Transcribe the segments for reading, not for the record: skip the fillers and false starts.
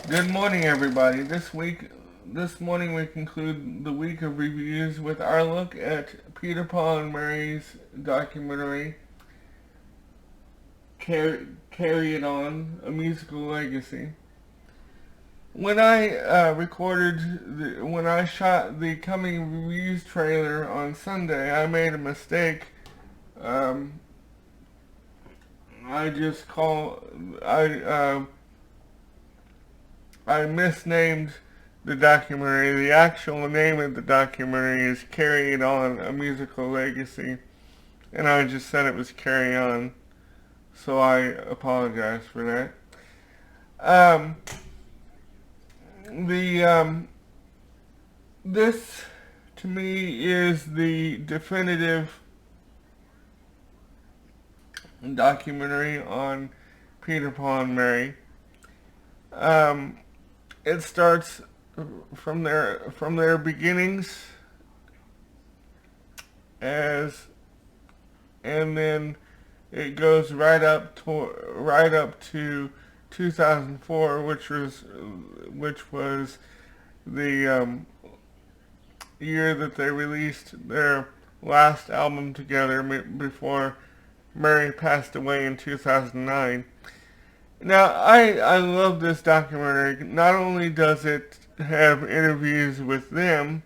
Good morning, everybody. This morning we conclude the week of reviews with our look at Peter Paul and Mary's documentary, Carry It On, A Musical Legacy. When when I shot the coming reviews trailer on Sunday, I made a mistake. Um, I just call I misnamed the documentary. The actual name of the documentary is Carry It On, A Musical Legacy. And I just said it was Carry On. So I apologize for that. Um, the, this to me is the definitive documentary on Peter Paul and Mary. Um, it starts from their beginnings as and then it goes right up to 2004, which was the year that they released their last album together before Mary passed away in 2009. Now, I love this documentary. Not only does it have interviews with them,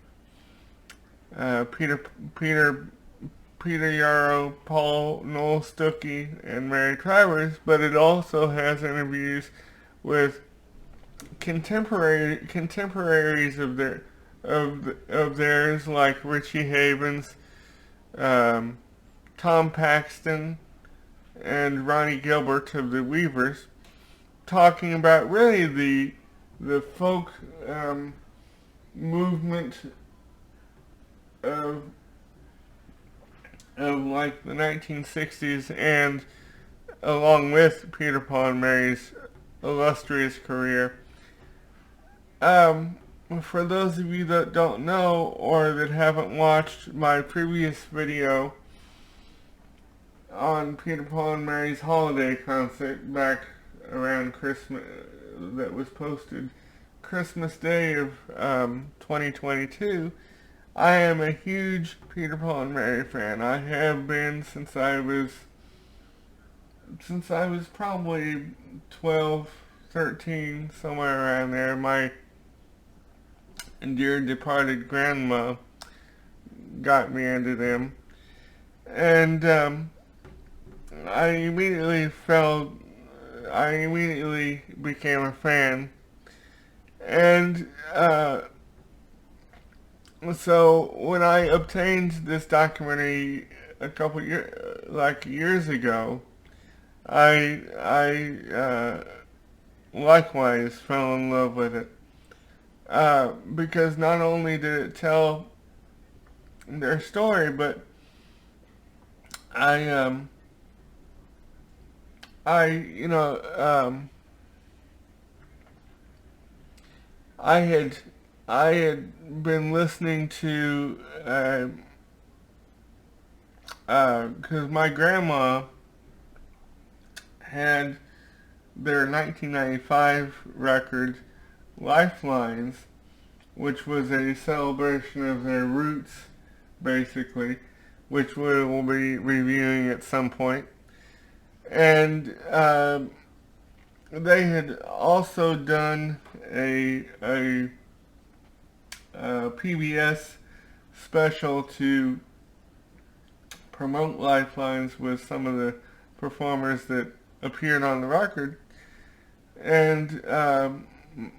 uh, Peter Peter Peter Yarrow, Paul Noel Stuckey, and Mary Travers, but it also has interviews with contemporaries of theirs like Richie Havens, um, Tom Paxton, and Ronnie Gilbert of the Weavers, talking about really the folk movement of like the 1960s, and along with Peter Paul and Mary's illustrious career. Um, for those of you that don't know or that haven't watched my previous video on Peter Paul and Mary's holiday concert back around Christmas, that was posted Christmas Day of 2022, I am a huge Peter Paul and Mary fan. I have been since I was probably 12, 13, somewhere around there. My dear departed grandma got me into them, and I immediately felt I immediately became a fan, and so when I obtained this documentary a couple years ago, I likewise fell in love with it because not only did it tell their story, but I I you know I had I had been listening to because my grandma had their 1995 record Lifelines, which was a celebration of their roots, basically, which we will be reviewing at some point. And they had also done a PBS special to promote Lifelines with some of the performers that appeared on the record. And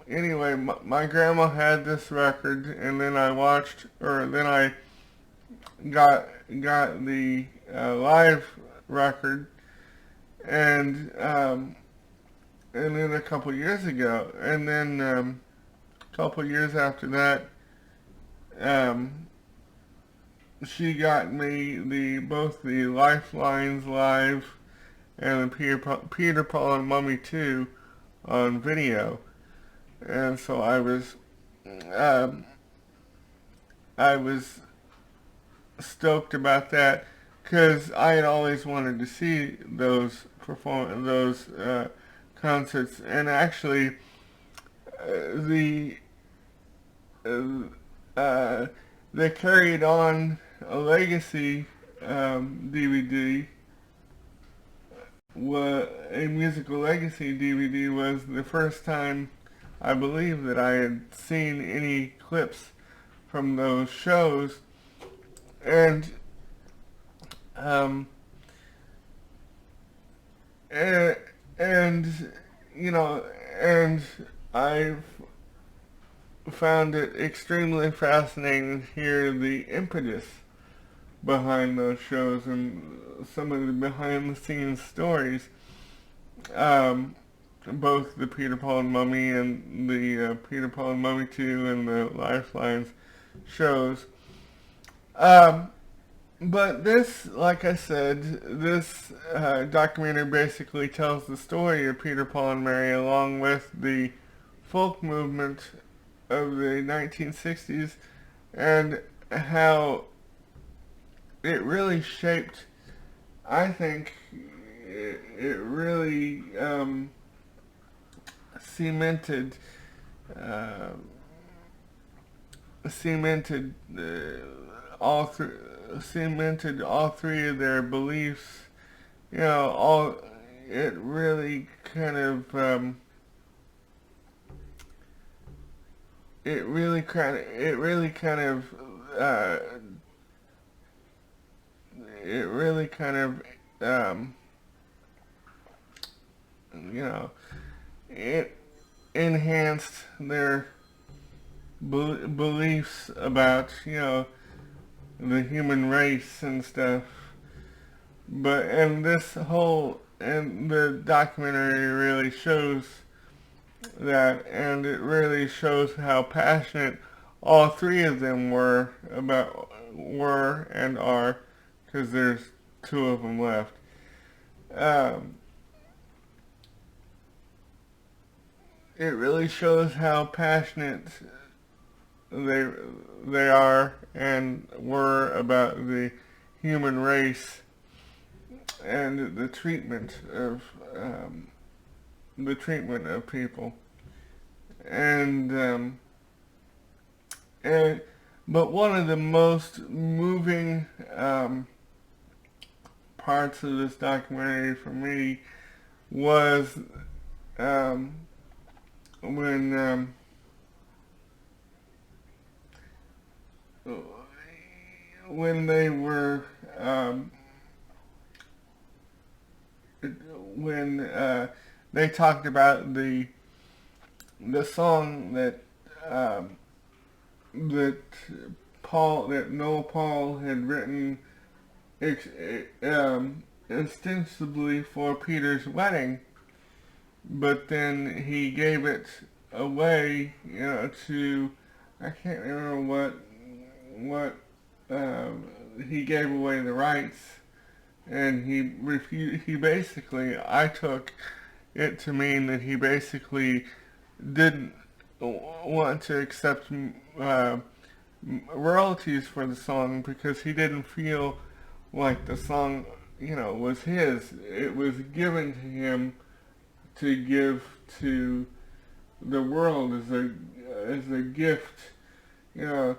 anyway, my grandma had this record, and then I got the live record, and then a couple years ago, and then a couple years after that, um, she got me both the Lifelines live and the Peter Paul and Mummy 2 on video, and so um, I was stoked about that because I had always wanted to see those concerts, and actually the they carried on a legacy DVD. A musical legacy DVD was the first time I believe that I had seen any clips from those shows, and um, and, and you know, and I found it extremely fascinating to hear the impetus behind those shows and some of the behind the scenes stories. Um, Both the Peter, Paul and Mummy and the Peter, Paul and Mummy 2 and the Lifelines shows. Um, but this, like I said, this documentary basically tells the story of Peter, Paul and Mary along with the folk movement of the 1960s and how it really shaped, I think, it really cemented uh, cemented cemented all three of their beliefs. You know, all it really kind of it really kind of it really kind of uh, it really kind of you know, it enhanced their beliefs about, you know, the human race and stuff. But and this whole and the documentary really shows that, and it really shows how passionate all three of them were and are, because there's two of them left. Um, it really shows how passionate they they are and were about the human race and the treatment of people, and and but one of the most moving parts of this documentary for me was um, when when they were when they talked about the song that that Noel Paul had written ex- ostensibly for Peter's wedding, but then he gave it away, you know, to, I can't remember what he gave away the rights, and he refused. He basically, I took it to mean that he basically didn't want to accept royalties for the song because he didn't feel like the song, you know, was his. It was given to him to give to the world as a gift, you know.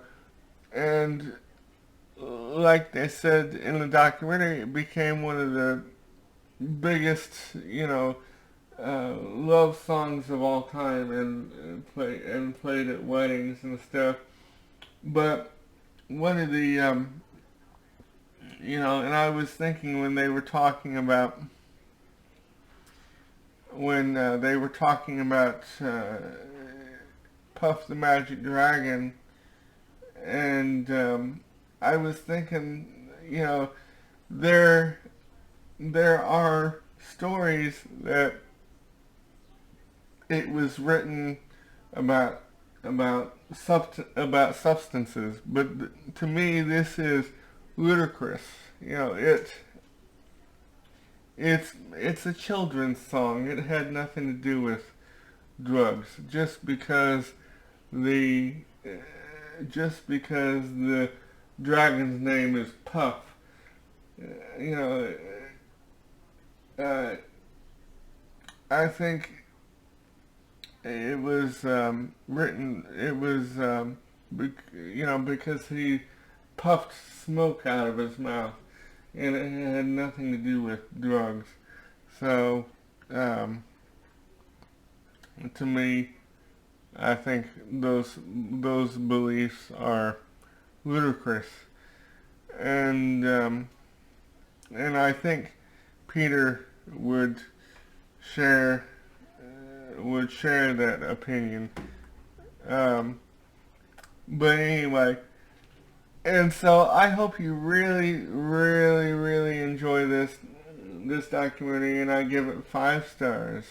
And like they said in the documentary, it became one of the biggest, you know, love songs of all time, and played at weddings and stuff. But one of the you know, and I was thinking when they were talking about Puff the Magic Dragon, and I was thinking, you know, there are stories that it was written about about substances, but to me this is ludicrous. You know, it's a children's song. It had nothing to do with drugs. The just because the dragon's name is Puff, you know, I think it was written. It was because he puffed smoke out of his mouth, and it had nothing to do with drugs. So, to me, I think those beliefs are ludicrous, and I think Peter share would share that opinion. Um, but anyway, and so I hope you really, really, really enjoy this documentary, and I give it 5 stars.